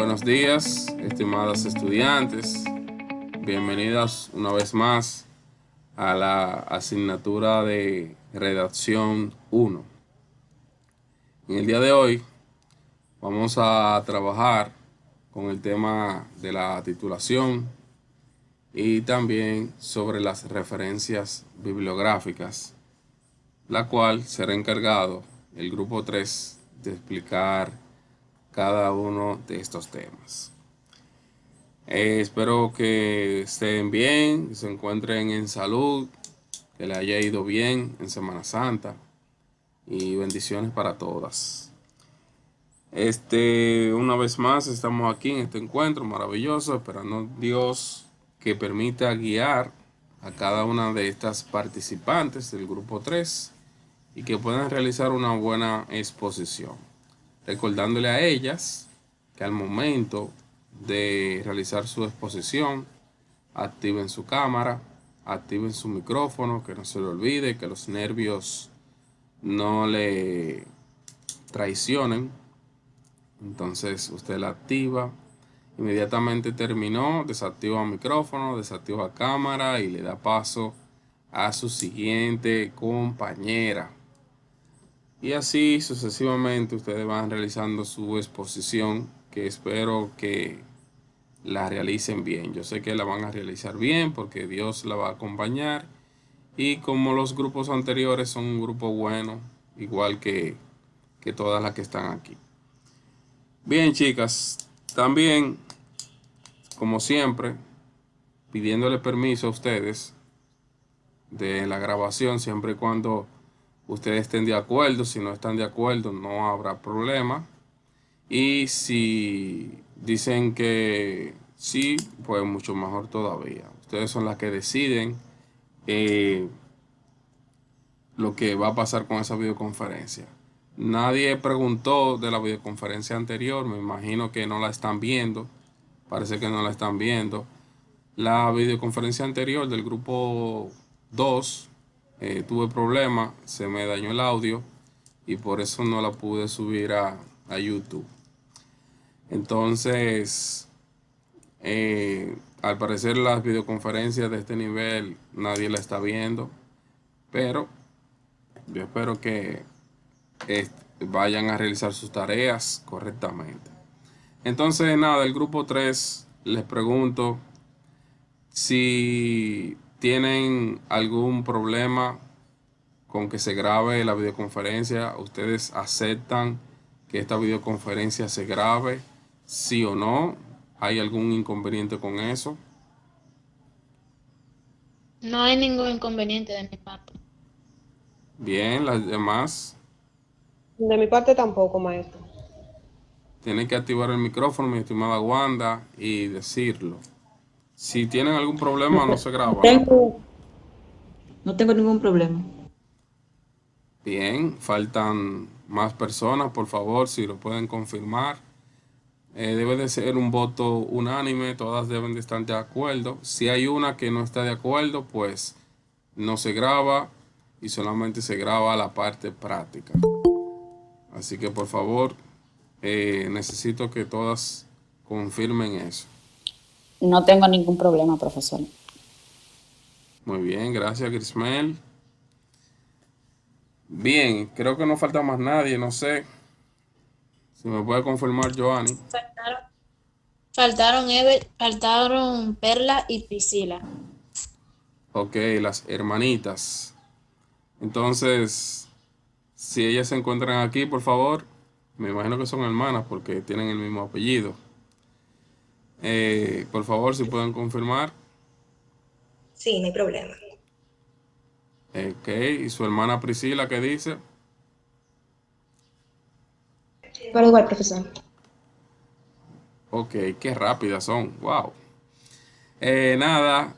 Buenos días, estimadas estudiantes. Bienvenidas una vez más a la asignatura de redacción 1. En el día de hoy vamos a trabajar con el tema de la titulación y también sobre las referencias bibliográficas, la cual será encargado el grupo 3 de explicar cada uno de estos temas. Espero que estén bien, que se encuentren en salud, que les haya ido bien en Semana Santa y bendiciones para todas. Una vez más estamos aquí en este encuentro maravilloso, esperando Dios que permita guiar a cada una de estas participantes del grupo 3 y que puedan realizar una buena exposición. Recordándole a ellas que al momento de realizar su exposición, activen su cámara, activen su micrófono, que no se le olvide, que los nervios no le traicionen. Entonces usted la activa, inmediatamente terminó, desactiva el micrófono, desactiva cámara y le da paso a su siguiente compañera. Y así sucesivamente ustedes van realizando su exposición, que espero que la realicen bien. Yo sé que la van a realizar bien porque Dios la va a acompañar. Y como los grupos anteriores son un grupo bueno, igual que todas las que están aquí. Bien, chicas, también, como siempre, pidiéndole permiso a ustedes de la grabación, siempre y cuando ustedes estén de acuerdo. Si no están de acuerdo, no habrá problema. Y si dicen que sí, pues mucho mejor todavía. Ustedes son las que deciden eh, lo que va a pasar con esa videoconferencia. Nadie preguntó de la videoconferencia anterior, me imagino que no la están viendo. Parece que no la están viendo. La videoconferencia anterior del grupo 2 tuve problemas, se me dañó el audio y por eso no la pude subir a YouTube. Entonces, al parecer las videoconferencias de este nivel nadie la está viendo, pero yo espero que vayan a realizar sus tareas correctamente. Entonces, nada, el grupo 3 les pregunto si tienen algún problema con que se grabe la videoconferencia. ¿Ustedes aceptan que esta videoconferencia se grabe? ¿Sí o no? ¿Hay algún inconveniente con eso? No hay ningún inconveniente de mi parte. Bien, las demás De mi parte tampoco, maestro. tienen que activar el micrófono, mi estimada Wanda, y decirlo. Si tienen algún problema, no se No graba, ¿no? tengo, no tengo ningún problema. Bien, faltan más personas, por favor, si lo pueden confirmar. Debe de ser un voto unánime, todas deben de estar de acuerdo. Si hay una que no está de acuerdo, pues no se graba y solamente se graba la parte práctica. Así que por favor, necesito que todas confirmen eso. No tengo ningún problema, profesor. Muy bien, gracias, Grismel. Bien, creo que no falta más nadie, no sé si me puede confirmar Joanny. Faltaron, faltaron Perla y Priscila. Ok, las hermanitas. Entonces, si ellas se encuentran aquí, por favor, me imagino que son hermanas porque tienen el mismo apellido. Por favor, si pueden confirmar. Sí, no hay problema. Ok, y su hermana Priscila, ¿qué dice? Pero igual, profesor. Ok, qué rápidas son, wow. Nada,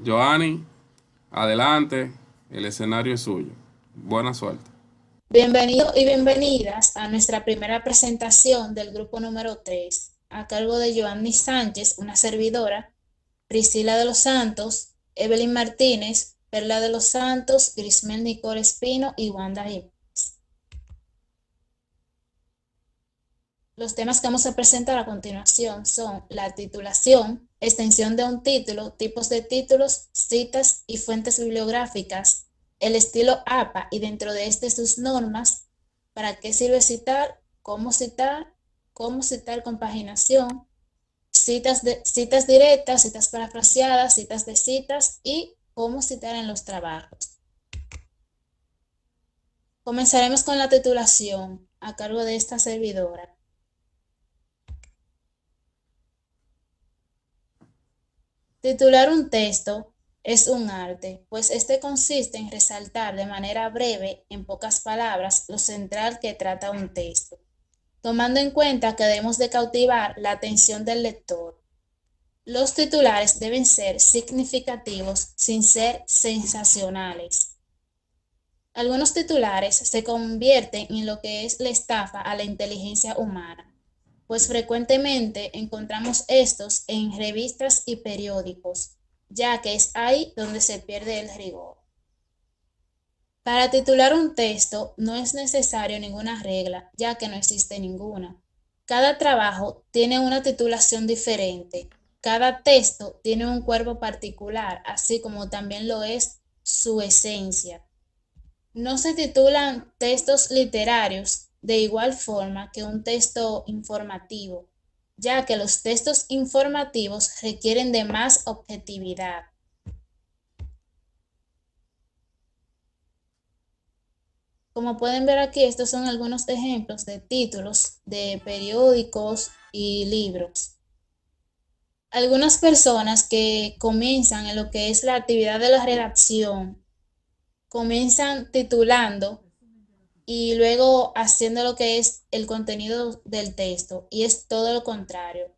Joanny, adelante, el escenario es suyo. Buena suerte. Bienvenidos y bienvenidas a nuestra primera presentación del grupo número 3, a cargo de Joanny Sánchez, una servidora, Priscila de los Santos, Evelyn Martínez, Perla de los Santos, Grismel Nicole Espino y Wanda Jiménez. Los temas que vamos a presentar a continuación son la titulación, extensión de un título, tipos de títulos, citas y fuentes bibliográficas, el estilo APA y dentro de este sus normas, para qué sirve citar, cómo citar compaginación, citas directas, citas parafraseadas, citas de citas y cómo citar en los trabajos. Comenzaremos con la titulación a cargo de esta servidora. Titular un texto es un arte, pues este consiste en resaltar de manera breve, en pocas palabras, lo central que trata un texto, tomando en cuenta que debemos de cautivar la atención del lector. Los titulares deben ser significativos sin ser sensacionales. Algunos titulares se convierten en lo que es la estafa a la inteligencia humana, pues frecuentemente encontramos estos en revistas y periódicos, ya que es ahí donde se pierde el rigor. Para titular un texto no es necesario ninguna regla, ya que no existe ninguna. Cada trabajo tiene una titulación diferente. Cada texto tiene un cuerpo particular, así como también lo es su esencia. No se titulan textos literarios de igual forma que un texto informativo, ya que los textos informativos requieren de más objetividad. Como pueden ver aquí, estos son algunos ejemplos de títulos de periódicos y libros. Algunas personas que comienzan en lo que es la actividad de la redacción, comienzan titulando y luego haciendo lo que es el contenido del texto, y es todo lo contrario.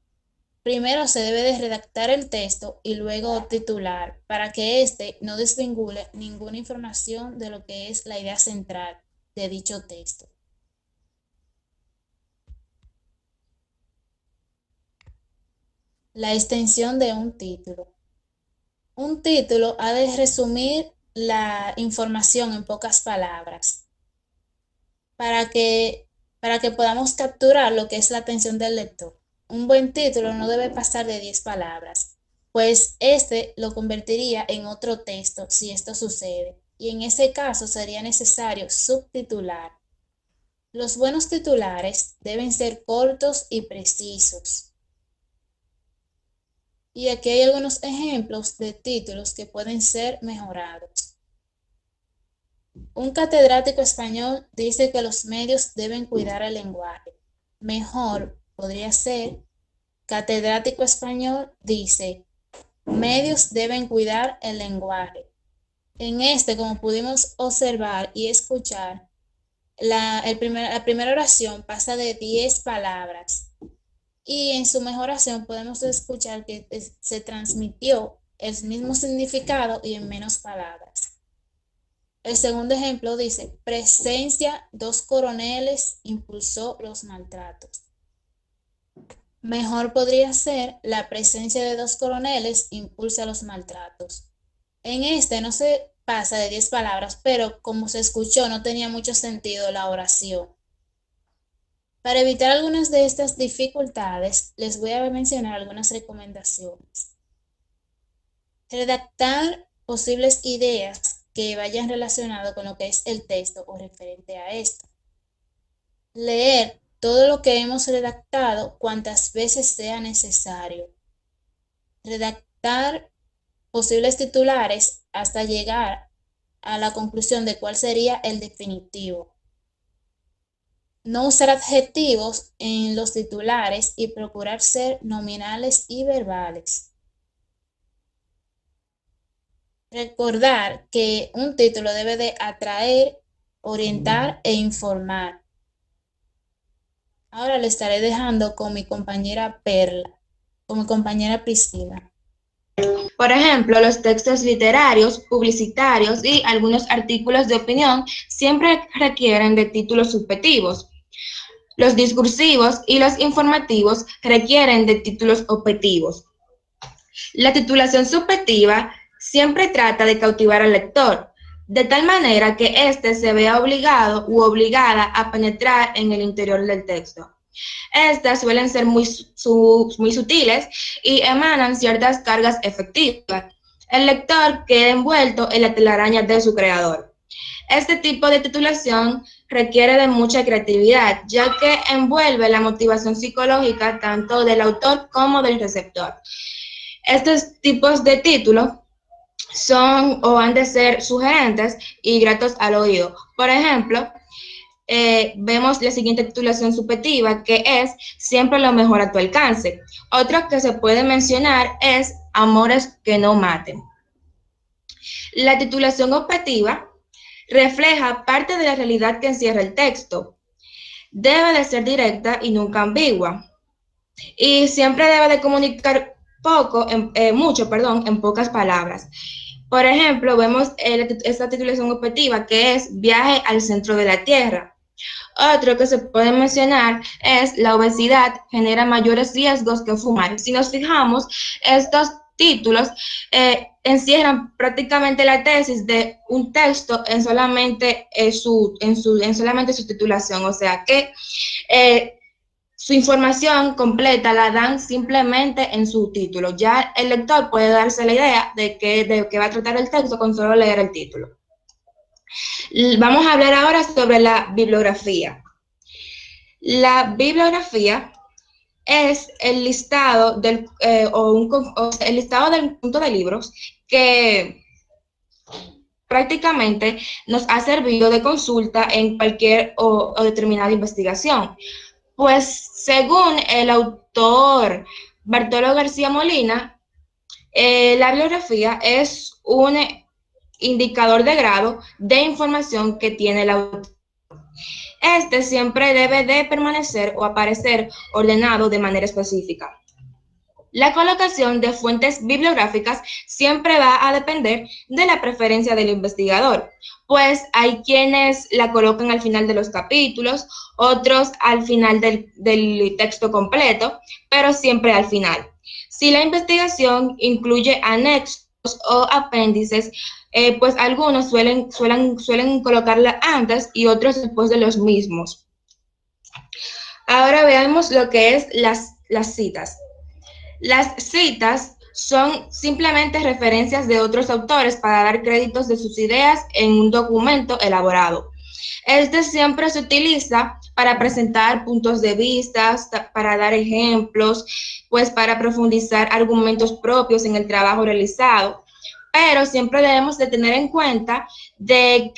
Primero se debe de redactar el texto y luego titular, para que éste no desvincule ninguna información de lo que es la idea central de dicho texto. La extensión de un título. Un título ha de resumir la información en pocas palabras, para que podamos capturar lo que es la atención del lector. Un buen título no debe pasar de 10 palabras, pues este lo convertiría en otro texto si esto sucede, y en ese caso sería necesario subtitular. Los buenos titulares deben ser cortos y precisos. Y aquí hay algunos ejemplos de títulos que pueden ser mejorados. Un catedrático español dice que los medios deben cuidar el lenguaje. Mejor podría ser, catedrático español dice, medios deben cuidar el lenguaje. En como pudimos observar y escuchar, la primera oración pasa de 10 palabras. Y en su mejor oración podemos escuchar que se transmitió el mismo significado y en menos palabras. El segundo ejemplo dice, presencia, 2 coroneles impulsó los maltratos. Mejor podría ser, la presencia de 2 coroneles impulsa los maltratos. En no se pasa de 10 palabras, pero como se escuchó no tenía mucho sentido la oración. Para evitar algunas de estas dificultades, les voy a mencionar algunas recomendaciones. Redactar posibles ideas que vayan relacionadas con lo que es el texto o referente a esto. Leer todo lo que hemos redactado cuantas veces sea necesario. Redactar posibles titulares hasta llegar a la conclusión de cuál sería el definitivo. No usar adjetivos en los titulares y procurar ser nominales y verbales. Recordar que un título debe de atraer, orientar e informar. Ahora le estaré dejando con mi compañera Priscila. Por ejemplo, los textos literarios, publicitarios y algunos artículos de opinión siempre requieren de títulos subjetivos. Los discursivos y los informativos requieren de títulos objetivos. La titulación subjetiva siempre trata de cautivar al lector, de tal manera que éste se vea obligado u obligada a penetrar en el interior del texto. Estas suelen ser muy sutiles y emanan ciertas cargas efectivas. El lector queda envuelto en la telaraña de su creador. Este tipo de titulación requiere de mucha creatividad, ya que envuelve la motivación psicológica tanto del autor como del receptor. Estos tipos de títulos son o han de ser sugerentes y gratos al oído. Por ejemplo, vemos la siguiente titulación subjetiva, que es Siempre lo mejor a tu alcance. Otro que se puede mencionar es Amores que no maten. La titulación objetiva refleja parte de la realidad que encierra el texto. Debe de ser directa y nunca ambigua. Y siempre debe de comunicar mucho, en pocas palabras. Por ejemplo, vemos esta titulación objetiva, que es Viaje al centro de la Tierra. Otro que se puede mencionar es La obesidad genera mayores riesgos que fumar. Si nos fijamos, estos títulos encierran prácticamente la tesis de un texto en solamente su titulación, o sea que su información completa la dan simplemente en su título. Ya el lector puede darse la idea de qué va a tratar el texto con solo leer el título. Vamos a hablar ahora sobre la bibliografía. La bibliografía es el listado del conjunto de libros que prácticamente nos ha servido de consulta en cualquier o determinada investigación. Pues según el autor Bartolo García Molina, la bibliografía es un indicador de grado de información que tiene el autor. Este siempre debe de permanecer o aparecer ordenado de manera específica. La colocación de fuentes bibliográficas siempre va a depender de la preferencia del investigador, pues hay quienes la colocan al final de los capítulos, otros al final del texto completo, pero siempre al final. Si la investigación incluye anexos o apéndices, pues algunos suelen colocarla antes y otros después de los mismos. Ahora veamos lo que es las citas. Las citas son simplemente referencias de otros autores para dar créditos de sus ideas en un documento elaborado. Este siempre se utiliza para presentar puntos de vista, para dar ejemplos, pues para profundizar argumentos propios en el trabajo realizado. Pero siempre debemos de tener en cuenta de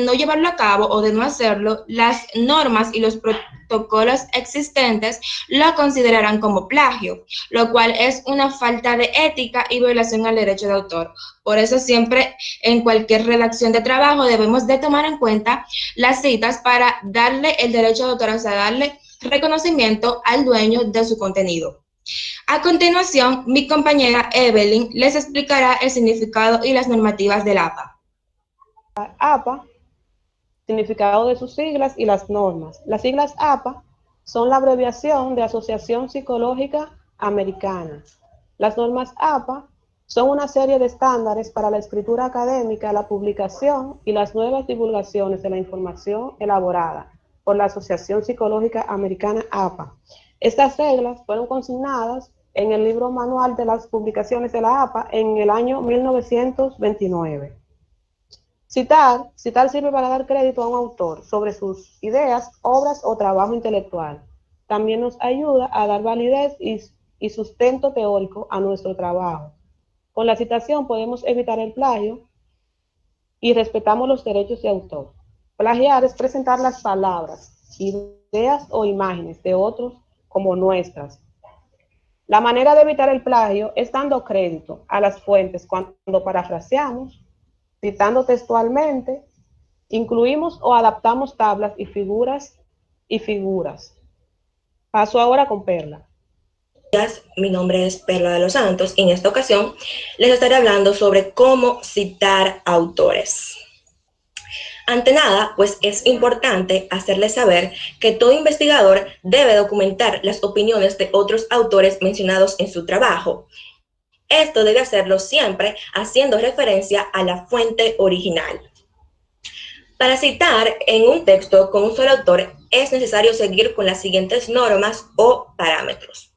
no llevarlo a cabo o de no hacerlo, las normas y los protocolos existentes lo considerarán como plagio, lo cual es una falta de ética y violación al derecho de autor. Por eso siempre en cualquier redacción de trabajo debemos de tomar en cuenta las citas para darle el derecho de autor, o sea, darle reconocimiento al dueño de su contenido. A continuación, mi compañera Evelyn les explicará el significado y las normativas del APA. APA, significado de sus siglas y las normas. Las siglas APA son la abreviación de Asociación Psicológica Americana. Las normas APA son una serie de estándares para la escritura académica, la publicación y las nuevas divulgaciones de la información elaborada por la Asociación Psicológica Americana APA. Estas reglas fueron consignadas en el libro manual de las publicaciones de la APA en el año 1929. Citar sirve para dar crédito a un autor sobre sus ideas, obras o trabajo intelectual. También nos ayuda a dar validez y sustento teórico a nuestro trabajo. Con la citación podemos evitar el plagio y respetamos los derechos de autor. Plagiar es presentar las palabras, ideas o imágenes de otros como nuestras. La manera de evitar el plagio es dando crédito a las fuentes cuando parafraseamos, citando textualmente, incluimos o adaptamos tablas y figuras. Paso ahora con Perla. Mi nombre es Perla de los Santos y en esta ocasión les estaré hablando sobre cómo citar autores. Ante nada, pues es importante hacerles saber que todo investigador debe documentar las opiniones de otros autores mencionados en su trabajo. Esto debe hacerlo siempre haciendo referencia a la fuente original. Para citar en un texto con un solo autor es necesario seguir con las siguientes normas o parámetros.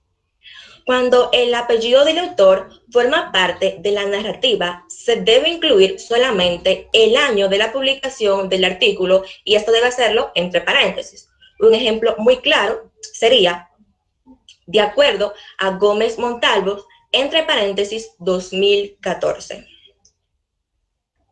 Cuando el apellido del autor forma parte de la narrativa, se debe incluir solamente el año de la publicación del artículo y esto debe hacerlo entre paréntesis. Un ejemplo muy claro sería, de acuerdo a Gómez Montalvo, entre paréntesis 2014.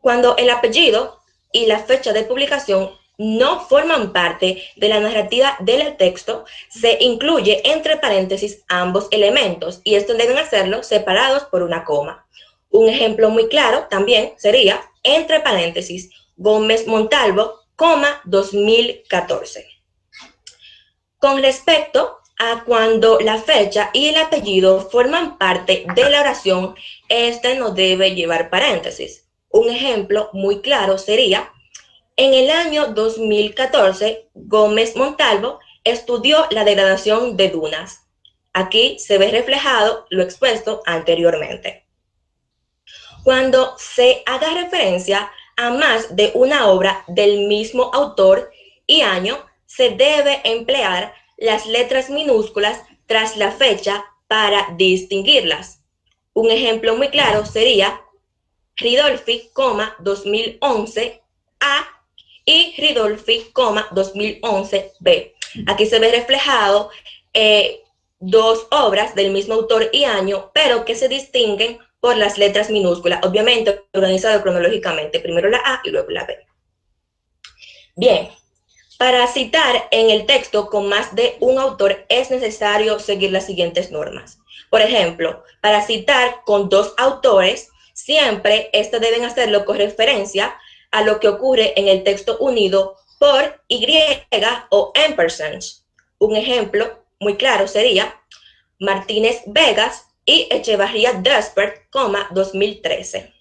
Cuando el apellido y la fecha de publicación no forman parte de la narrativa del texto, se incluye entre paréntesis ambos elementos y estos deben hacerlo separados por una coma. Un ejemplo muy claro también sería entre paréntesis Gómez Montalvo, 2014. Con respecto a cuando la fecha y el apellido forman parte de la oración, este no debe llevar paréntesis. Un ejemplo muy claro sería: en el año 2014, Gómez Montalvo estudió la degradación de dunas. Aquí se ve reflejado lo expuesto anteriormente. Cuando se haga referencia a más de una obra del mismo autor y año, se debe emplear las letras minúsculas tras la fecha para distinguirlas. Un ejemplo muy claro sería Ridolfi, 2011 A y Ridolfi, 2011 B. Aquí se ve reflejado dos obras del mismo autor y año, pero que se distinguen por las letras minúsculas, obviamente organizado cronológicamente, primero la A y luego la B. Bien, para citar en el texto con más de un autor es necesario seguir las siguientes normas. Por ejemplo, para citar con dos autores, siempre deben hacerlo con referencia a lo que ocurre en el texto unido por Y o ampersand. Un ejemplo muy claro sería Martínez Vegas y Echevarría Despert, 2013.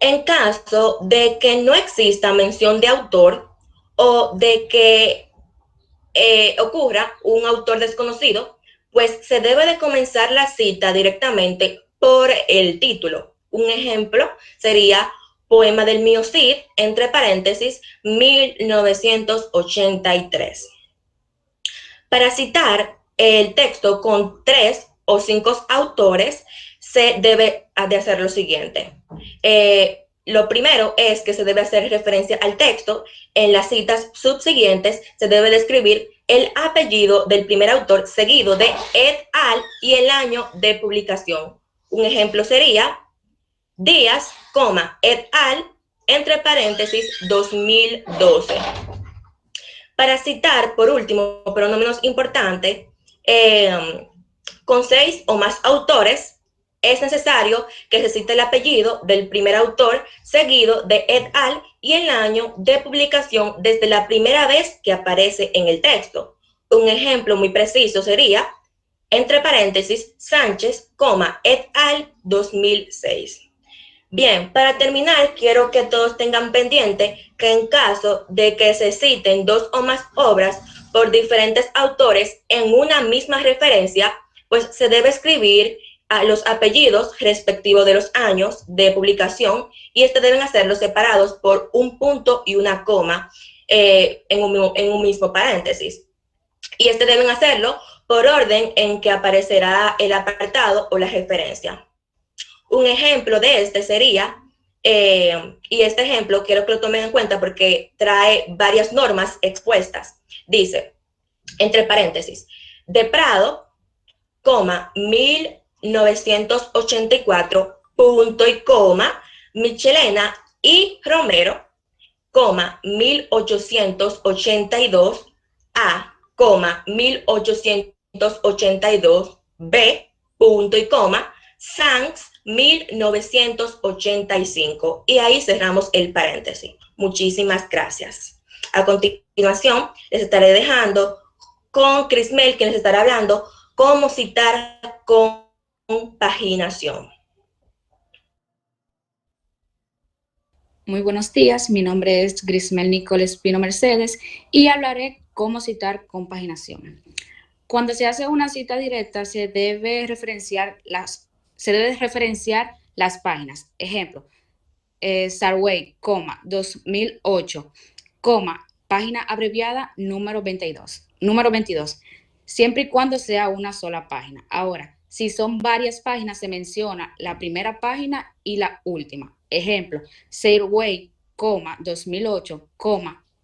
En caso de que no exista mención de autor o de que ocurra un autor desconocido, pues se debe de comenzar la cita directamente por el título. Un ejemplo sería Poema del mío Cid, entre paréntesis, 1983. Para citar el texto con 3 o 5 autores, se debe de hacer lo siguiente. Lo primero es que se debe hacer referencia al texto. En las citas subsiguientes se debe describir el apellido del primer autor seguido de et al y el año de publicación. Un ejemplo sería Díaz, et al, entre paréntesis, 2012. Para citar, por último, pero no menos importante, con 6 o más autores, es necesario que se cite el apellido del primer autor seguido de et al y el año de publicación desde la primera vez que aparece en el texto. Un ejemplo muy preciso sería, entre paréntesis, Sánchez, et al, 2006. Bien, para terminar, quiero que todos tengan pendiente que en caso de que se citen 2 o más obras por diferentes autores en una misma referencia, pues se debe escribir a los apellidos respectivos de los años de publicación y deben hacerlos separados por un punto y una coma en un mismo paréntesis. Y deben hacerlo por orden en que aparecerá el apartado o la referencia. Un ejemplo de sería, y este ejemplo quiero que lo tomen en cuenta porque trae varias normas expuestas. Dice, entre paréntesis, de Prado, 1984, punto y coma, Michelena y Romero, 1882 A, 1882 B, punto y coma, Sanz, 1985. Y ahí cerramos el paréntesis. Muchísimas gracias. A continuación, les estaré dejando con Crismel, quien les estará hablando cómo citar con paginación. Muy buenos días, mi nombre es Grismel Nicole Espino Mercedes y hablaré cómo citar con paginación. Cuando se hace una cita directa se debe referenciar las páginas. Ejemplo, Sarway, 2008, página abreviada número 22. Número 22, siempre y cuando sea una sola página. Ahora, si son varias páginas, se menciona la primera página y la última. Ejemplo, Sailway, 2008,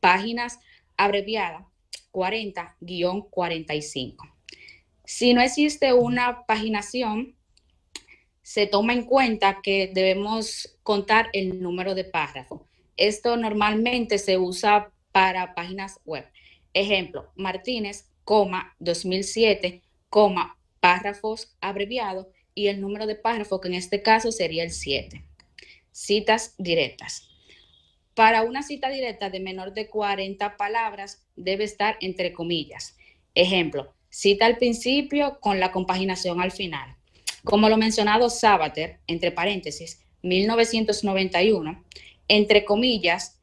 páginas abreviada 40-45. Si no existe una paginación, se toma en cuenta que debemos contar el número de párrafo. Esto normalmente se usa para páginas web. Ejemplo, Martínez, 2007, párrafos abreviados y el número de párrafo, que en este caso sería el 7. Citas directas. Para una cita directa de menor de 40 palabras debe estar entre comillas. Ejemplo, cita al principio con la compaginación al final. Como lo mencionado Sabater, entre paréntesis, 1991, entre comillas,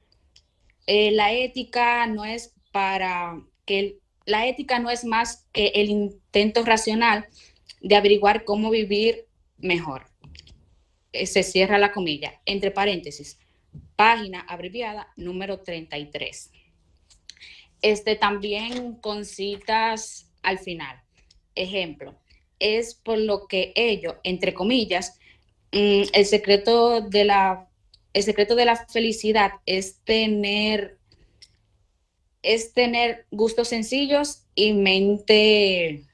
la ética no es más que el intento racional de averiguar cómo vivir mejor. Se cierra la comilla, entre paréntesis, página abreviada número 33. También con citas al final. Ejemplo, es por lo que ello, entre comillas, el secreto de la felicidad es tener gustos sencillos y mente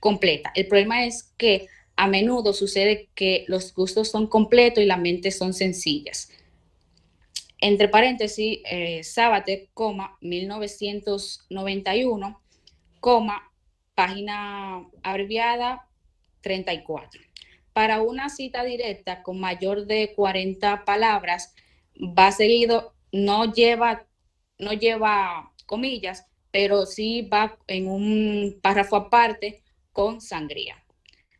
completa. El problema es que a menudo sucede que los gustos son completos y la mente son sencillas. Entre paréntesis, Sabater, 1991, página abreviada 34. Para una cita directa con mayor de 40 palabras, va seguido, no lleva comillas, pero sí va en un párrafo aparte con sangría.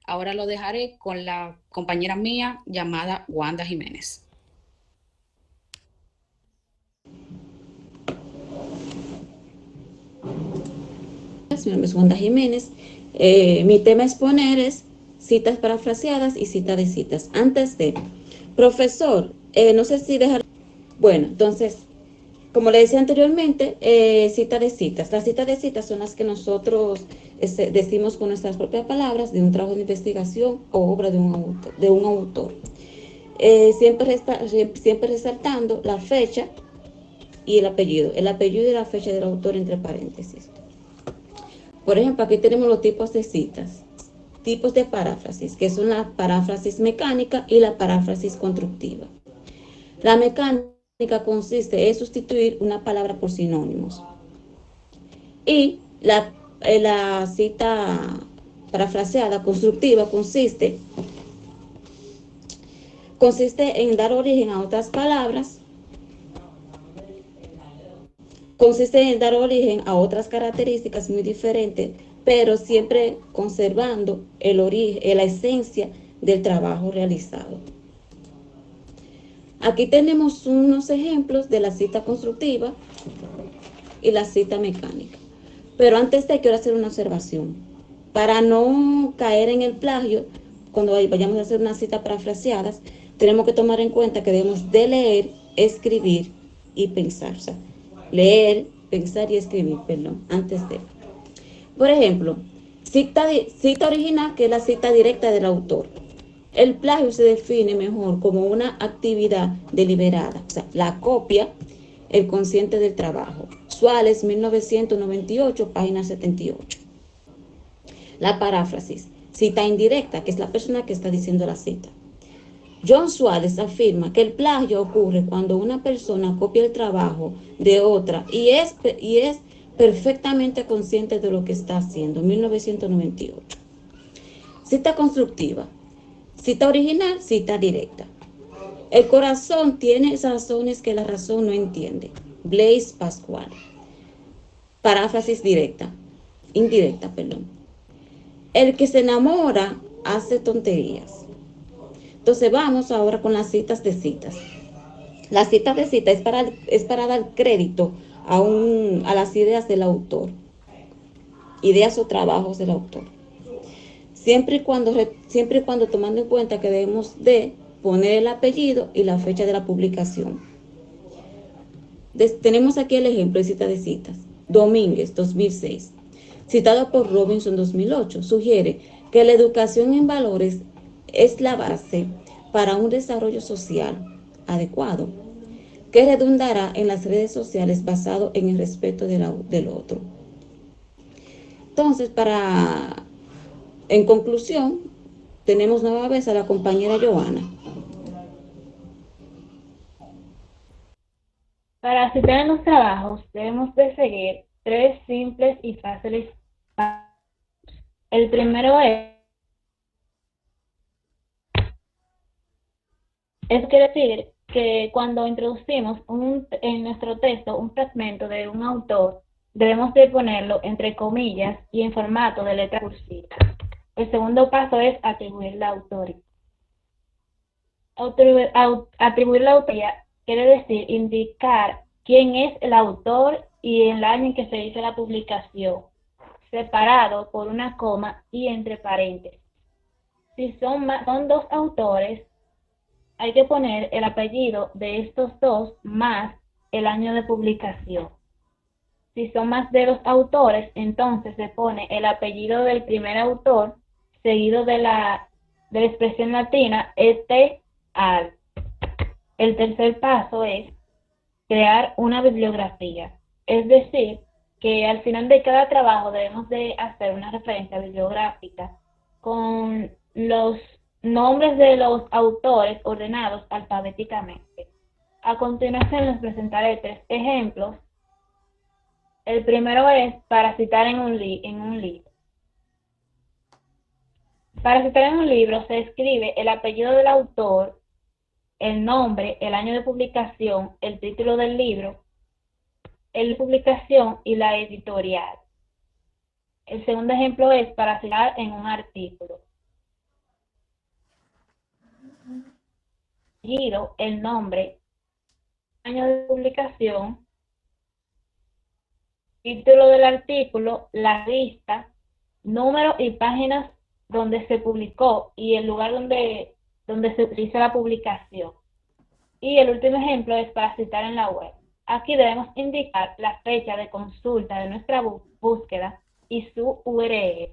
Ahora lo dejaré con la compañera mía llamada Wanda Jiménez. Mi nombre es Wanda Jiménez. Mi tema a exponer es citas parafraseadas y cita de citas. Antes de, profesor, no sé si dejar... Bueno, entonces, como le decía anteriormente, cita de citas. Las citas de citas son las que nosotros decimos con nuestras propias palabras de un trabajo de investigación o obra de un autor. Siempre resaltando la fecha y el apellido y la fecha del autor entre paréntesis. Por ejemplo, aquí tenemos los tipos de citas, tipos de paráfrasis, que son la paráfrasis mecánica y la paráfrasis constructiva. La mecánica consiste en sustituir una palabra por sinónimos. Y la cita parafraseada consiste en dar origen a otras palabras, consiste en dar origen a otras características muy diferentes, pero siempre conservando el origen, la esencia del trabajo realizado. Aquí tenemos unos ejemplos de la cita constructiva y la cita mecánica. Pero antes quiero hacer una observación. Para no caer en el plagio, cuando vayamos a hacer una cita parafraseadas, tenemos que tomar en cuenta que debemos de leer, escribir y pensar. O sea, leer, pensar y escribir, antes de. Por ejemplo, cita original, que es la cita directa del autor. El plagio se define mejor como una actividad deliberada, o sea, la copia, el consciente del trabajo. Suárez, 1998, página 78. La paráfrasis, cita indirecta, que es la persona que está diciendo la cita. John Suárez afirma que el plagio ocurre cuando una persona copia el trabajo de otra y es perfectamente consciente de lo que está haciendo. 1998. Cita constructiva. Cita original, cita directa. El corazón tiene razones que la razón no entiende. Blaise Pascual. Paráfrasis indirecta. El que se enamora hace tonterías. Entonces vamos ahora con las citas de citas. La cita de cita es para dar crédito a las ideas del autor, ideas o trabajos del autor. Siempre y cuando tomando en cuenta que debemos de poner el apellido y la fecha de la publicación. Tenemos aquí el ejemplo de cita de citas. Domínguez, 2006, citado por Robinson, 2008, sugiere que la educación en valores es la base para un desarrollo social adecuado, que redundará en las redes sociales basado en el respeto del otro. Entonces, en conclusión, tenemos nueva vez a la compañera Joana. Para citar en los trabajos debemos de seguir 3 simples y fáciles pasos. El primero quiere decir que cuando introducimos en nuestro texto un fragmento de un autor, debemos de ponerlo entre comillas y en formato de letra cursiva. El segundo paso es atribuir la autoría. Atribuir la autoría quiere decir indicar quién es el autor y el año en que se hizo la publicación, separado por una coma y entre paréntesis. Si son 2 autores, hay que poner el apellido de estos 2 más el año de publicación. Si son más de 2 autores, entonces se pone el apellido del primer autor seguido de la expresión latina este al. El tercer paso es crear una bibliografía, es decir, que al final de cada trabajo debemos de hacer una referencia bibliográfica con los nombres de los autores ordenados alfabéticamente. A continuación les presentaré 3 ejemplos. El primero es para citar en un libro. Para citar en un libro se escribe el apellido del autor, el nombre, el año de publicación, el título del libro, el de publicación y la editorial. El segundo ejemplo es para citar en un artículo. El nombre, año de publicación, título del artículo, la lista, número y páginas donde se publicó y el lugar donde se utiliza la publicación. Y el último ejemplo es para citar en la web. Aquí debemos indicar la fecha de consulta de nuestra búsqueda y su URL.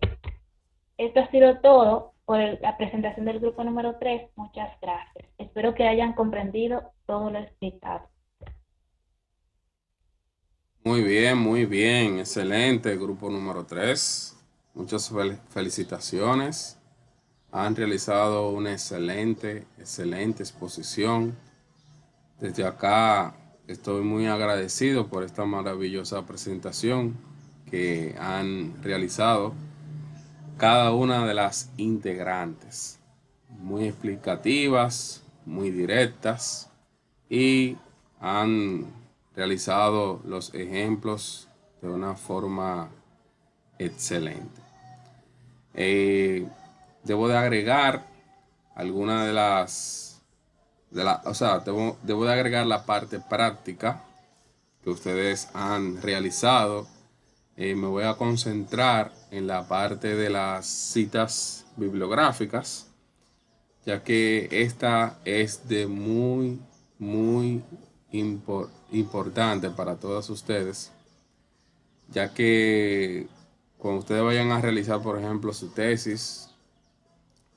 Esto ha sido todo por la presentación del grupo número 3. Muchas gracias. Espero que hayan comprendido todo lo explicado. Muy bien, excelente, grupo número 3. Muchas felicitaciones. Han realizado una excelente exposición. Desde acá estoy muy agradecido por esta maravillosa presentación que han realizado cada una de las integrantes. Muy explicativas, muy directas y han realizado los ejemplos de una forma excelente. Debo de agregar alguna debo de agregar la parte práctica que ustedes han realizado. Me voy a concentrar en la parte de las citas bibliográficas, ya que esta es de muy importante para todos ustedes, ya que cuando ustedes vayan a realizar, por ejemplo, su tesis,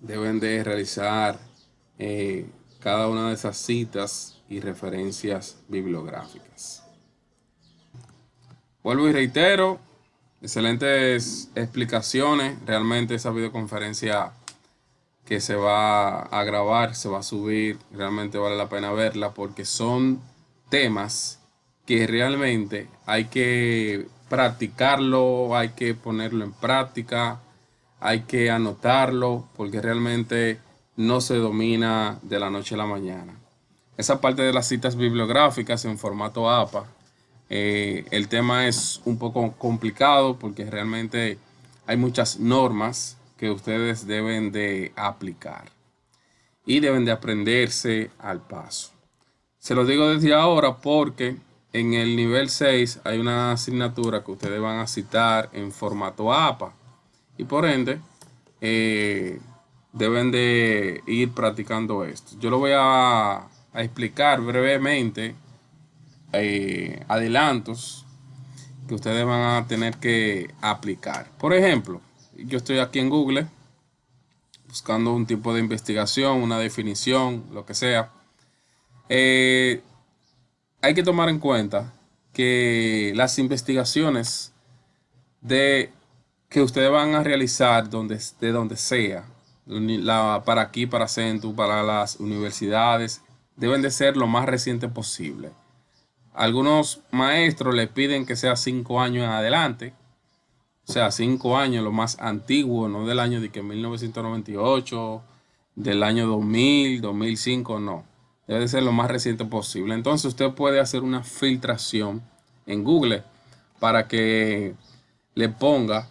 deben de realizar cada una de esas citas y referencias bibliográficas. Vuelvo y reitero, excelentes explicaciones. Realmente esa videoconferencia que se va a grabar, se va a subir, realmente vale la pena verla porque son temas que realmente hay que practicarlo, hay que ponerlo en práctica, hay que anotarlo porque realmente no se domina de la noche a la mañana. Esa parte de las citas bibliográficas en formato APA, el tema es un poco complicado porque realmente hay muchas normas que ustedes deben de aplicar y deben de aprenderse al paso. Se lo digo desde ahora porque en el nivel 6 hay una asignatura que ustedes van a citar en formato APA y por ende deben de ir practicando esto. Yo lo voy a explicar brevemente adelantos que ustedes van a tener que aplicar. Por ejemplo, yo estoy aquí en Google buscando un tipo de investigación, una definición, lo que sea. Hay que tomar en cuenta que las investigaciones que ustedes van a realizar de donde sea, para aquí, para Centro, para las universidades, deben de ser lo más reciente posible. Algunos maestros les piden que sea 5 años en adelante, o sea, 5 años, lo más antiguo, no del año de que 1998, del año 2000, 2005, no. Debe de ser lo más reciente posible. Entonces usted puede hacer una filtración en Google para que le ponga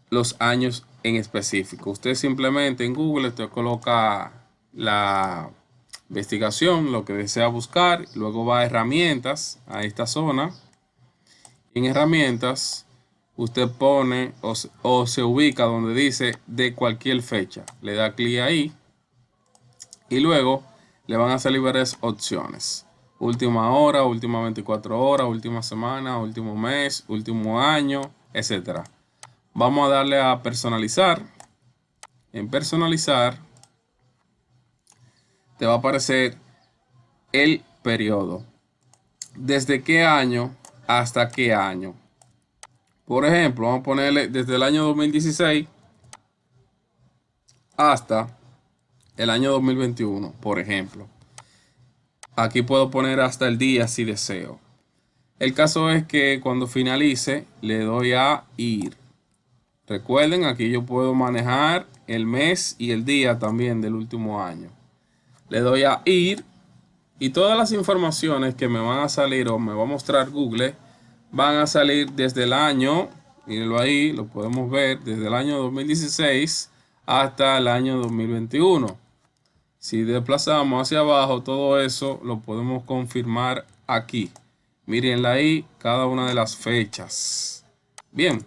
los años en específico. Usted simplemente en Google usted coloca la investigación, lo que desea buscar, luego va a herramientas, a esta zona. En herramientas usted pone o se ubica donde dice de cualquier fecha. Le da clic ahí y luego le van a salir varias opciones. Última hora, última 24 horas, última semana, último mes, último año, etcétera. Vamos a darle a personalizar. En personalizar te va a aparecer el periodo. ¿Desde qué año hasta qué año? Por ejemplo, vamos a ponerle desde el año 2016 hasta el año 2021, por ejemplo. Aquí puedo poner hasta el día si deseo. El caso es que cuando finalice le doy a ir. Recuerden, aquí yo puedo manejar el mes y el día también del último año. Le doy a ir y todas las informaciones que me van a salir o me va a mostrar Google van a salir desde el año, mírenlo ahí, lo podemos ver, desde el año 2016 hasta el año 2021. Si desplazamos hacia abajo, todo eso lo podemos confirmar aquí. Mírenla ahí, cada una de las fechas. Bien,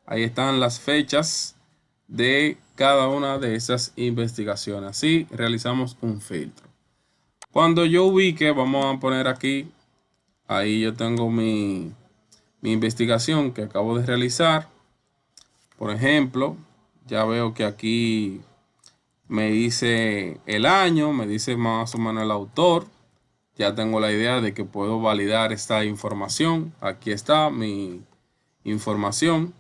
ahí están las fechas de cada una de esas investigaciones. Así realizamos un filtro. Cuando yo ubique, vamos a poner aquí, ahí yo tengo mi investigación que acabo de realizar. Por ejemplo, ya veo que aquí me dice el año, me dice más o menos el autor. Ya tengo la idea de que puedo validar esta información. Aquí está mi información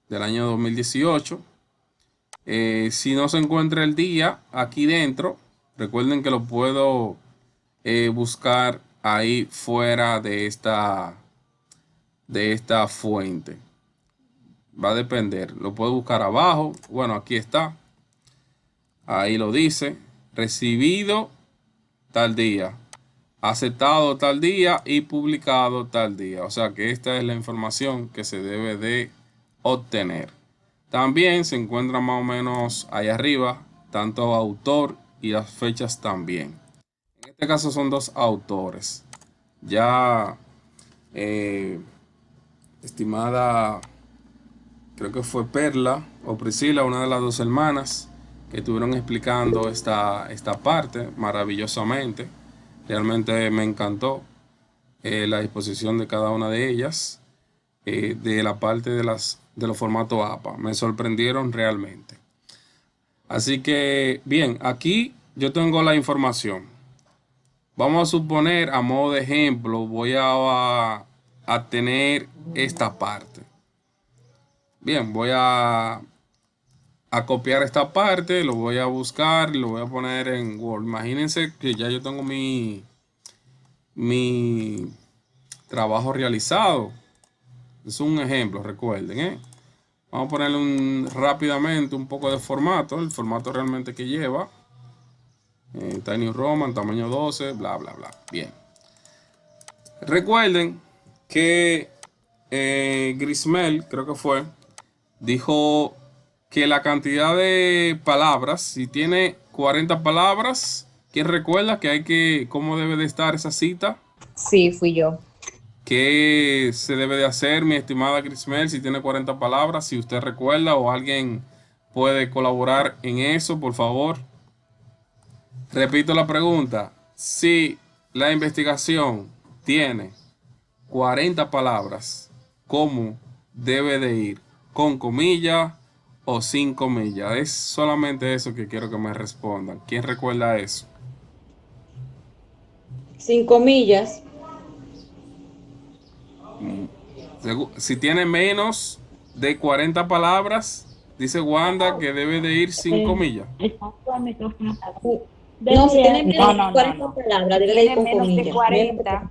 del año 2018. Si no se encuentra el día aquí dentro, recuerden que lo puedo buscar ahí fuera de esta fuente. Va a depender. Lo puedo buscar abajo. Bueno, aquí está. Ahí lo dice. Recibido tal día. Aceptado tal día y publicado tal día. O sea que esta es la información que se debe de obtener. También se encuentra más o menos ahí arriba, tanto autor y las fechas también. En este caso son dos autores. Ya estimada, creo que fue Perla o Priscila, una de las dos hermanas, que estuvieron explicando esta parte maravillosamente. Realmente me encantó la disposición de cada una de ellas, de la parte de los formatos APA. Me sorprendieron realmente. Así que, bien, aquí yo tengo la información. Vamos a suponer, a modo de ejemplo, voy a tener esta parte. Bien, voy a copiar esta parte, lo voy a buscar y lo voy a poner en Word. Imagínense que ya yo tengo mi trabajo realizado. Es un ejemplo, recuerden, Vamos a ponerle rápidamente un poco de formato, el formato realmente que lleva. Tiny Roman, tamaño 12, bla, bla, bla. Bien. Recuerden que Grismel, creo que fue, dijo que la cantidad de palabras, si tiene 40 palabras, ¿quién recuerda cómo debe de estar esa cita? Sí, fui yo. ¿Qué se debe de hacer, mi estimada Grismel, si tiene 40 palabras? Si usted recuerda o alguien puede colaborar en eso, por favor. Repito la pregunta. Si la investigación tiene 40 palabras, ¿cómo debe de ir? ¿Con comillas o sin comillas? Es solamente eso que quiero que me respondan. ¿Quién recuerda eso? Sin comillas. Si tiene menos de 40 palabras, dice Wanda que debe de ir sin comillas. No, si tiene menos No, de no, 40 no. palabras, Si debe ir tiene con menos de comillas. 40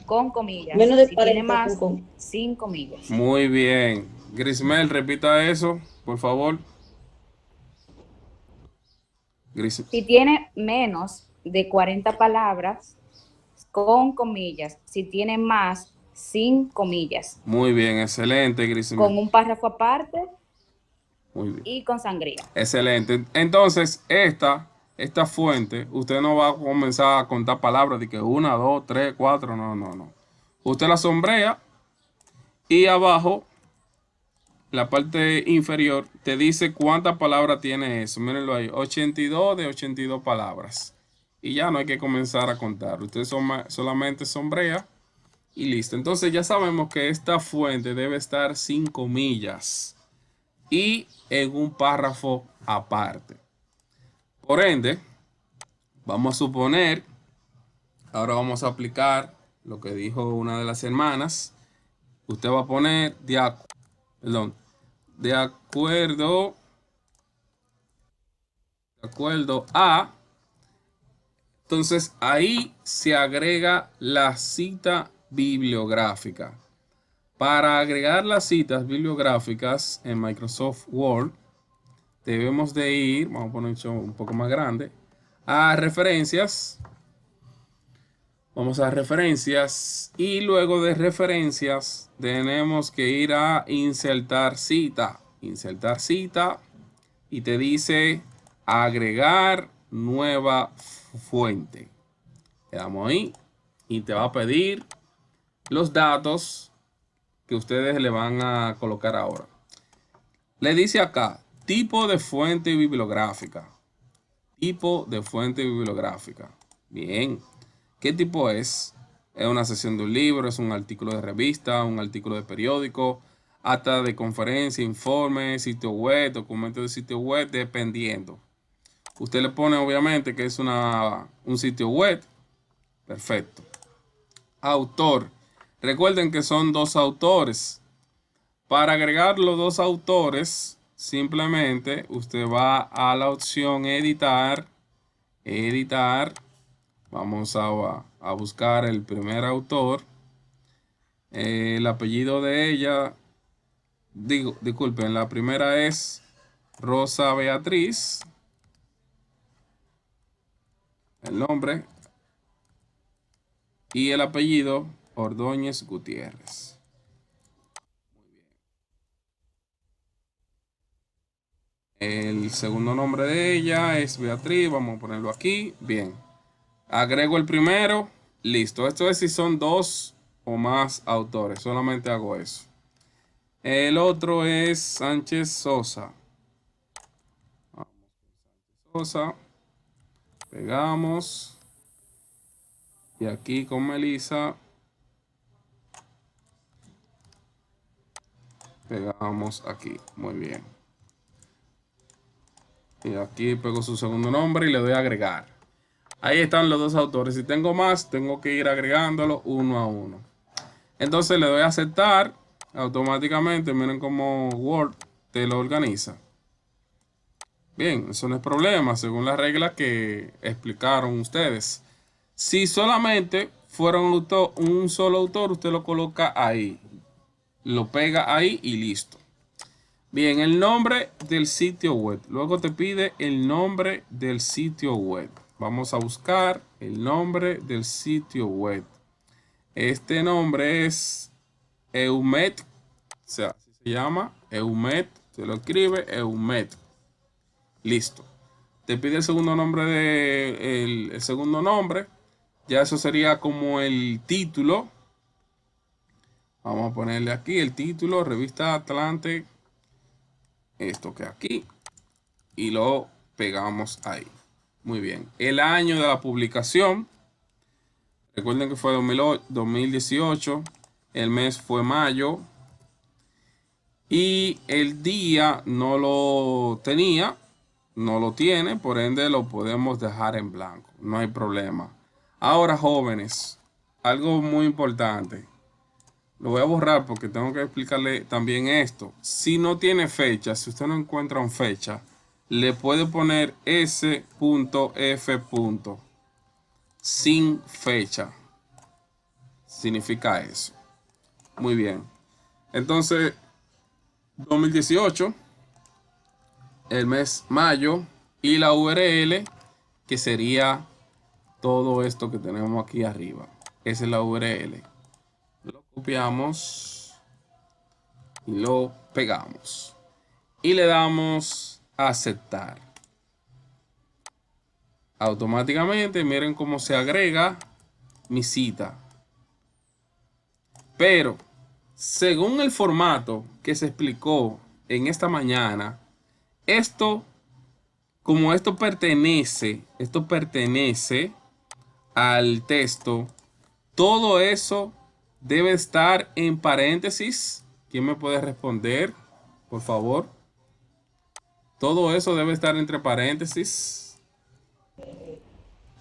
con comillas. Menos de Si tiene 40 más, con comillas. sin comillas. Muy bien. Grismel, repita eso, por favor. Si tiene menos de 40 palabras, con comillas. Si tiene más, sin comillas. Muy bien, excelente, Grismel. Con un párrafo aparte Muy bien. y con sangría. Excelente. Entonces, esta fuente, usted no va a comenzar a contar palabras de que 1, 2, 3, 4, no. Usted la sombrea y abajo, la parte inferior, te dice cuántas palabras tiene eso. Mírenlo ahí, 82 de 82 palabras. Y ya no hay que comenzar a contar. Usted solamente sombrea y listo. Entonces ya sabemos que esta fuente debe estar sin comillas y en un párrafo aparte. Por ende, vamos a suponer, ahora vamos a aplicar lo que dijo una de las hermanas. Usted va a poner de acuerdo a. Entonces ahí se agrega la cita bibliográfica. Para agregar las citas bibliográficas en Microsoft Word, debemos de ir, vamos a poner un poco más grande, a referencias. Vamos a referencias y luego de referencias tenemos que ir a insertar cita. Insertar cita y te dice agregar nueva fuente. Le damos ahí y te va a pedir los datos que ustedes le van a colocar ahora. Le dice acá, tipo de fuente bibliográfica. Tipo de fuente bibliográfica. Bien. ¿Qué tipo es? Es una sección de un libro, es un artículo de revista, un artículo de periódico, acta de conferencia, informe, sitio web, documento de sitio web, dependiendo. Usted le pone obviamente que es un sitio web. Perfecto. Autor. Recuerden que son dos autores. Para agregar los dos autores, simplemente usted va a la opción editar. Editar. Vamos a buscar el primer autor. El apellido de ella. Disculpen, la primera es Rosa Beatriz. El nombre. Y el apellido Ordóñez Gutiérrez. El segundo nombre de ella es Beatriz. Vamos a ponerlo aquí. Bien. Agrego el primero. Listo. Esto es si son dos o más autores. Solamente hago eso. El otro es Sánchez Sosa. Sosa. Pegamos. Y aquí con Melissa. Pegamos aquí. Muy bien. Y aquí pego su segundo nombre y le doy a agregar. Ahí están los dos autores. Si tengo más, tengo que ir agregándolo uno a uno. Entonces le doy a aceptar. Automáticamente, miren cómo Word te lo organiza. Bien, eso no es problema, según las reglas que explicaron ustedes. Si solamente fuera un solo autor, usted lo coloca ahí. Lo pega ahí y listo. Bien, el nombre del sitio web. Luego te pide el nombre del sitio web. Vamos a buscar el nombre del sitio web. Este nombre es EUMET. O sea, se llama EUMET. Se lo escribe EUMET. Listo. Te pide el segundo nombre el segundo nombre. Ya eso sería como el título. Vamos a ponerle aquí el título, Revista Atlante. Esto que aquí. Y lo pegamos ahí. Muy bien. El año de la publicación. Recuerden que fue 2018. el mes fue mayo y el día no lo tenía, no lo tiene, por ende lo podemos dejar en blanco, no hay problema. Ahora, jóvenes, algo muy importante. Lo voy a borrar porque tengo que explicarle también esto. Si no tiene fecha, si usted no encuentra una fecha, le puede poner S.F. sin fecha. Significa eso. Muy bien. Entonces, 2018, el mes mayo y la URL, que sería todo esto que tenemos aquí arriba. Esa es la URL. Lo copiamos y lo pegamos. Y le damos a aceptar. Automáticamente, miren cómo se agrega mi cita. Pero, según el formato que se explicó en esta mañana, como esto pertenece al texto, todo eso debe estar en paréntesis. ¿Quién me puede responder, por favor? Todo eso debe estar entre paréntesis.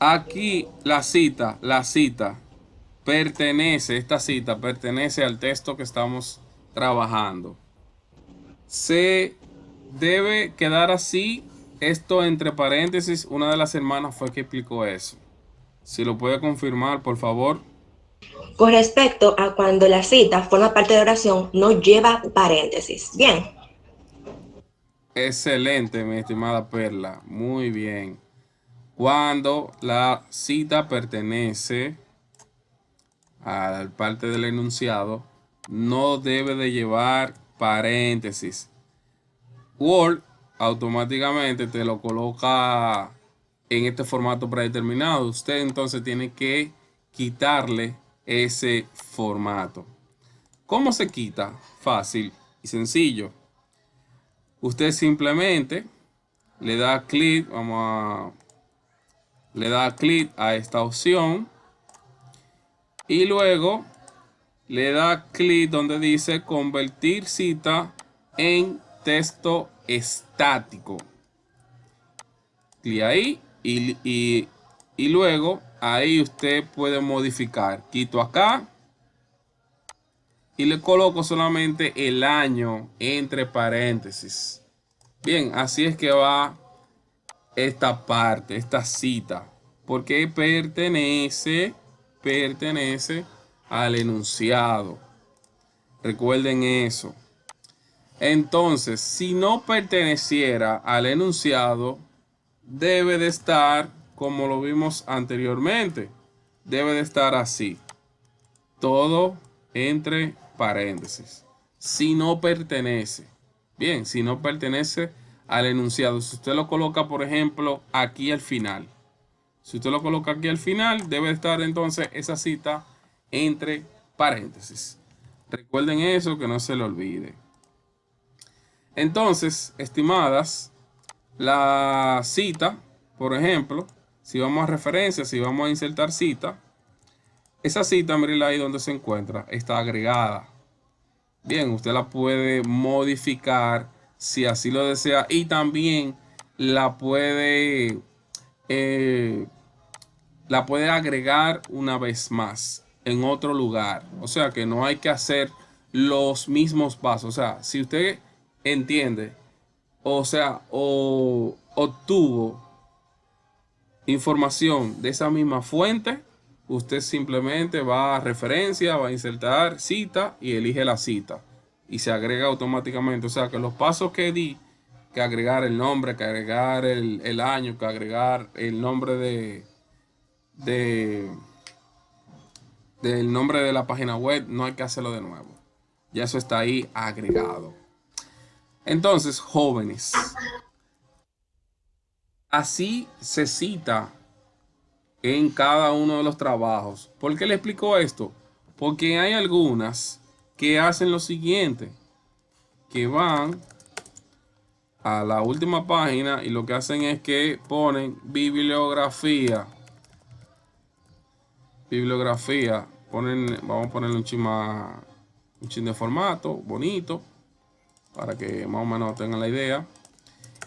Aquí esta cita pertenece al texto que estamos trabajando. Se debe quedar así, esto entre paréntesis. Una de las hermanas fue que explicó eso. Si lo puede confirmar, por favor. Con respecto a cuando la cita forma parte de oración, no lleva paréntesis. Bien. Excelente, mi estimada Perla. Muy bien. Cuando la cita pertenece a la parte del enunciado, no debe de llevar paréntesis. Word automáticamente te lo coloca en este formato predeterminado. Usted entonces tiene que quitarle ese formato. ¿Cómo se quita? Fácil y sencillo. Usted simplemente le da clic, le da clic a esta opción y luego le da clic donde dice convertir cita en texto estático. Clic ahí y luego ahí usted puede modificar. Quito acá y le coloco solamente el año entre paréntesis. Bien, así es que va esta parte, esta cita, porque pertenece al enunciado. Recuerden eso. Entonces, si no perteneciera al enunciado, debe de estar como lo vimos anteriormente. Debe de estar así. Todo entre paréntesis. Si no pertenece. Bien, si no pertenece al enunciado. Si usted lo coloca, por ejemplo, aquí al final. Si usted lo coloca aquí al final, debe estar entonces esa cita entre paréntesis. Recuerden eso, que no se le olvide. Entonces, estimadas, la cita, por ejemplo, si vamos a referencia, si vamos a insertar cita, esa cita, miren ahí donde se encuentra, está agregada. Bien, usted la puede modificar si así lo desea y también la puede agregar una vez más en otro lugar. O sea que no hay que hacer los mismos pasos. O sea, si usted entiende, o sea, o obtuvo información de esa misma fuente, usted simplemente va a referencia, va a insertar cita y elige la cita y se agrega automáticamente. O sea que los pasos que di, que agregar el nombre, que agregar el año, que agregar el nombre del nombre de la página web, no hay que hacerlo de nuevo. Ya eso está ahí agregado. Entonces, jóvenes, así se cita en cada uno de los trabajos. ¿Por qué le explico esto? Porque hay algunas que hacen lo siguiente, que van a la última página y lo que hacen es que ponen bibliografía vamos a ponerle un chin de formato bonito para que más o menos tengan la idea.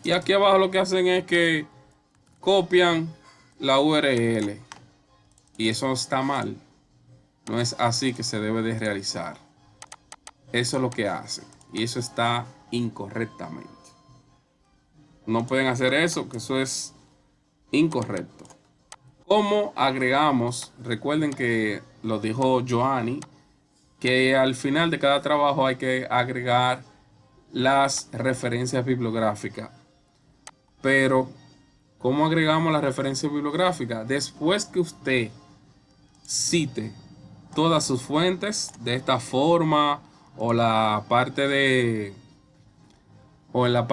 Y aquí abajo lo que hacen es que copian la URL y eso está mal. No es así que se debe de realizar. Eso es lo que hacen y eso está incorrectamente. No pueden hacer eso, que eso es incorrecto. ¿Cómo agregamos? Recuerden que lo dijo Joanny, que al final de cada trabajo hay que agregar las referencias bibliográficas. Pero, ¿cómo agregamos las referencias bibliográficas? Después que usted cite todas sus fuentes de esta forma o la parte de en la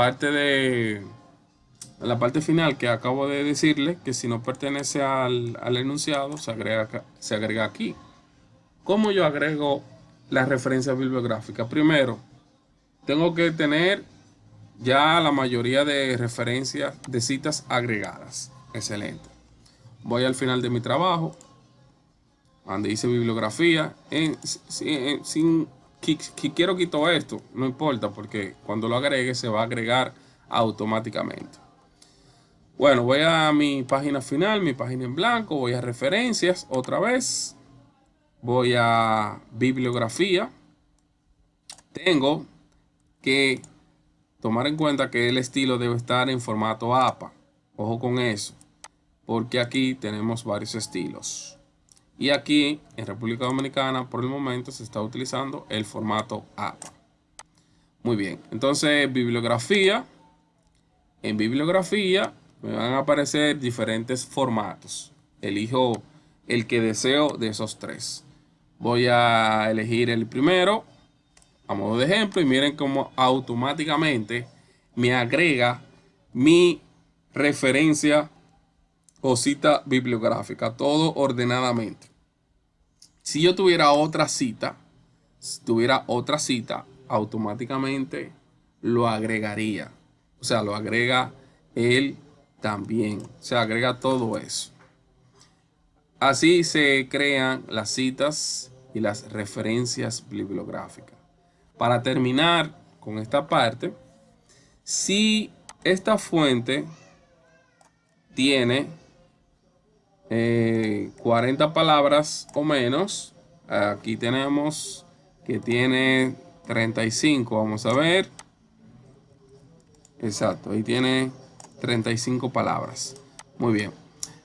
parte final que acabo de decirle que si no pertenece al enunciado se agrega aquí. ¿Cómo yo agrego las referencias bibliográficas? Primero, tengo que tener ya la mayoría de referencias de citas agregadas. Excelente. Voy al final de mi trabajo, donde dice bibliografía. Si quiero quitar esto, no importa, porque cuando lo agregue se va a agregar automáticamente. Bueno, voy a mi página final, mi página en blanco, voy a referencias otra vez, voy a bibliografía. Tengo que tomar en cuenta que el estilo debe estar en formato APA. Ojo con eso, porque aquí tenemos varios estilos. Y aquí en República Dominicana por el momento se está utilizando el formato APA. Muy bien, entonces bibliografía. En bibliografía me van a aparecer diferentes formatos. Elijo el que deseo de esos tres. Voy a elegir el primero a modo de ejemplo y miren cómo automáticamente me agrega mi referencia o cita bibliográfica, todo ordenadamente. Si yo tuviera otra cita, automáticamente lo agregaría. O sea, lo agrega él también. Se agrega todo eso. Así se crean las citas y las referencias bibliográficas. Para terminar con esta parte, si esta fuente tiene 40 palabras o menos, aquí tenemos que tiene 35, vamos a ver. Exacto, ahí tiene 35 palabras. Muy bien.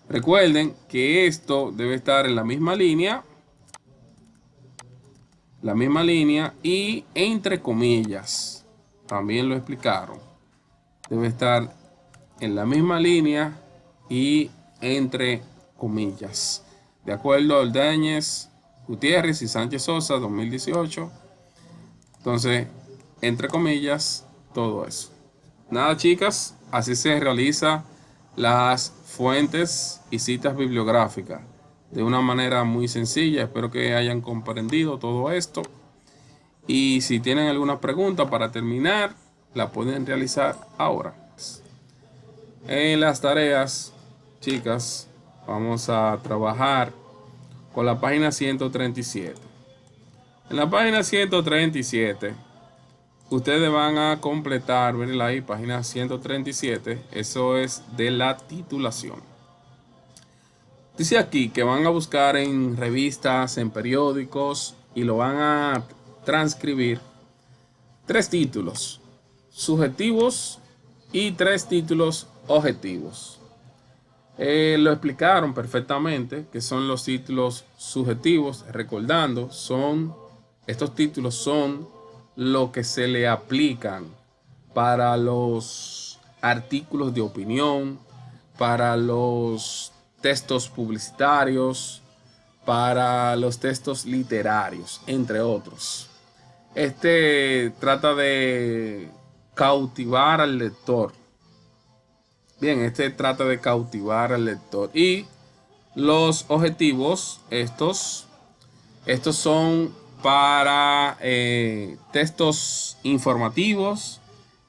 Recuerden que esto debe estar en la misma línea. Y entre comillas. También lo explicaron. Debe estar en la misma línea y entre comillas. De acuerdo a Ordóñez, Gutiérrez y Sánchez Sosa 2018. Entonces, entre comillas, todo eso. Nada, chicas, así se realiza las fuentes y citas bibliográficas de una manera muy sencilla. Espero que hayan comprendido todo esto. Y si tienen alguna pregunta para terminar, la pueden realizar ahora. En las tareas, chicas, vamos a trabajar con la página 137. En la página 137, ustedes van a completar, ven ahí, página 137, eso es de la titulación. Dice aquí que van a buscar en revistas, en periódicos y lo van a transcribir 3 títulos subjetivos y 3 títulos objetivos. Lo explicaron perfectamente que son los títulos subjetivos, recordando, estos títulos son lo que se le aplican para los artículos de opinión, para los textos publicitarios, para los textos literarios, entre otros. Trata de cautivar al lector. Bien, trata de cautivar al lector. Y los objetivos, estos son para textos informativos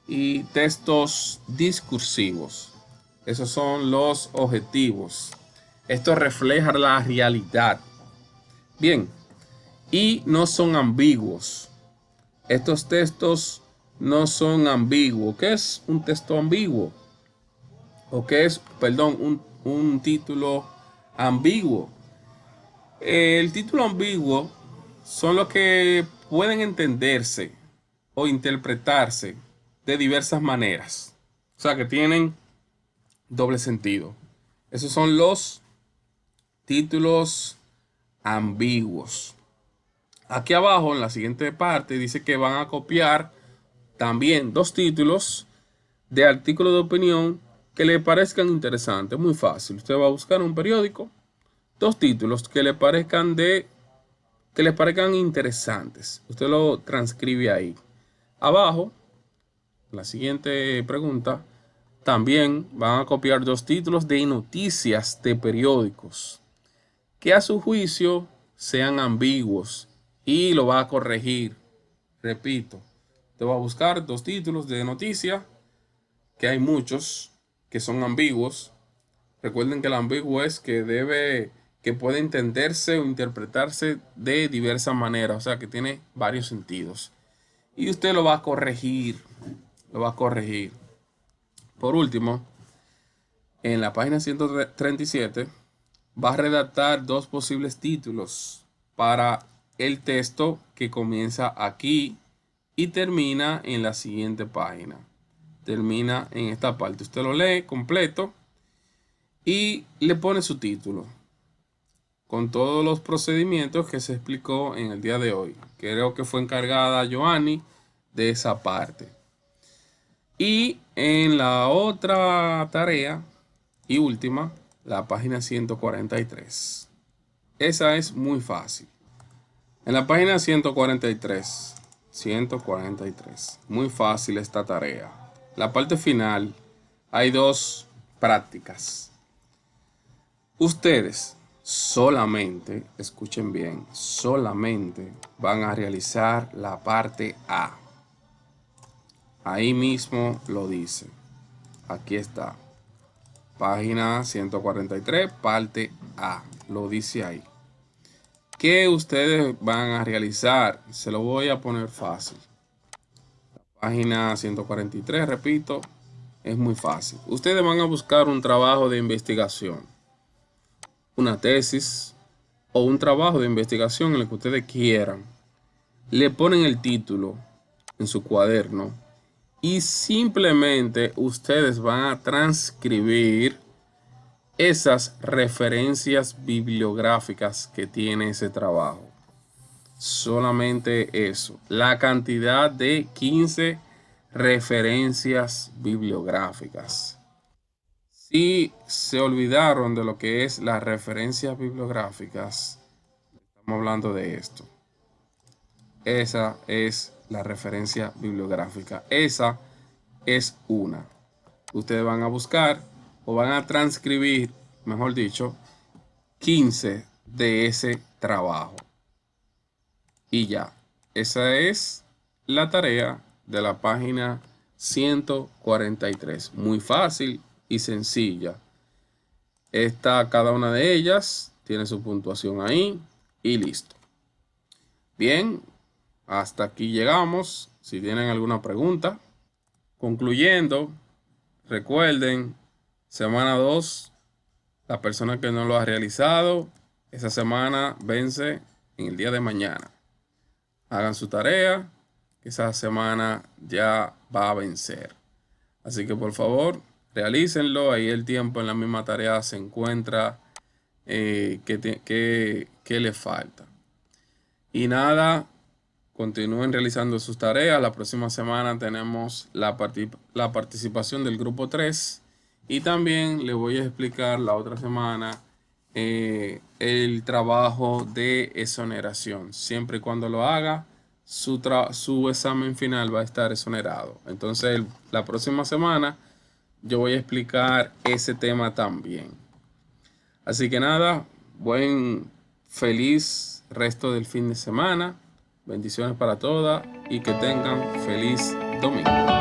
y textos discursivos. Esos son los objetivos. Esto refleja la realidad. Bien, y no son ambiguos. Estos textos no son ambiguos. ¿Qué es un texto ambiguo? ¿O qué es, perdón, un título ambiguo? El título ambiguo son los que pueden entenderse o interpretarse de diversas maneras. O sea, que tienen doble sentido. Esos son los títulos ambiguos. Aquí abajo, en la siguiente parte, dice que van a copiar también dos títulos de artículos de opinión que le parezcan interesantes. Muy fácil. Usted va a buscar un periódico, dos títulos que le parezcan interesantes. Usted lo transcribe ahí. Abajo, la siguiente pregunta, también van a copiar dos títulos de noticias de periódicos que a su juicio sean ambiguos y lo va a corregir. Repito, te va a buscar dos títulos de noticias, que hay muchos que son ambiguos. Recuerden que el ambiguo es que puede entenderse o interpretarse de diversas maneras, o sea que tiene varios sentidos. Y usted lo va a corregir, Por último, en la página 137 va a redactar dos posibles títulos para el texto que comienza aquí y termina en la siguiente página. Termina en esta parte. Usted lo lee completo y le pone su título con todos los procedimientos que se explicó en el día de hoy. Creo que fue encargada Joanny de esa parte. Y en la otra tarea y última, la página 143. Esa es muy fácil. En la página 143, muy fácil esta tarea. La parte final hay dos prácticas. Ustedes solamente, escuchen bien, solamente van a realizar la parte A. Ahí mismo lo dice. Aquí está. Página 143, parte A. Lo dice ahí. ¿Qué ustedes van a realizar? Se lo voy a poner fácil. Página 143, repito, es muy fácil. Ustedes van a buscar un trabajo de investigación, una tesis o un trabajo de investigación en el que ustedes quieran. Le ponen el título en su cuaderno y simplemente ustedes van a transcribir esas referencias bibliográficas que tiene ese trabajo. Solamente eso. La cantidad de 15 referencias bibliográficas. Si se olvidaron de lo que es las referencias bibliográficas, estamos hablando de esto. Esa es la referencia bibliográfica. Esa es una. Ustedes van a buscar o van a transcribir, mejor dicho, 15 de ese trabajo. Y ya, esa es la tarea de la página 143. Muy fácil y sencilla. Cada una de ellas tiene su puntuación ahí y listo. Bien, hasta aquí llegamos. Si tienen alguna pregunta. Concluyendo, recuerden, semana 2, la persona que no lo ha realizado, esa semana vence en el día de mañana. Hagan su tarea, que esa semana ya va a vencer. Así que por favor, realícenlo. Ahí el tiempo en la misma tarea se encuentra que le falta. Y nada, continúen realizando sus tareas. La próxima semana tenemos la participación del grupo 3. Y también les voy a explicar la otra semana el trabajo de exoneración. Siempre y cuando lo haga, su examen final va a estar exonerado. Entonces, la próxima semana yo voy a explicar ese tema también. Así que nada, feliz resto del fin de semana. Bendiciones para todas y que tengan feliz domingo.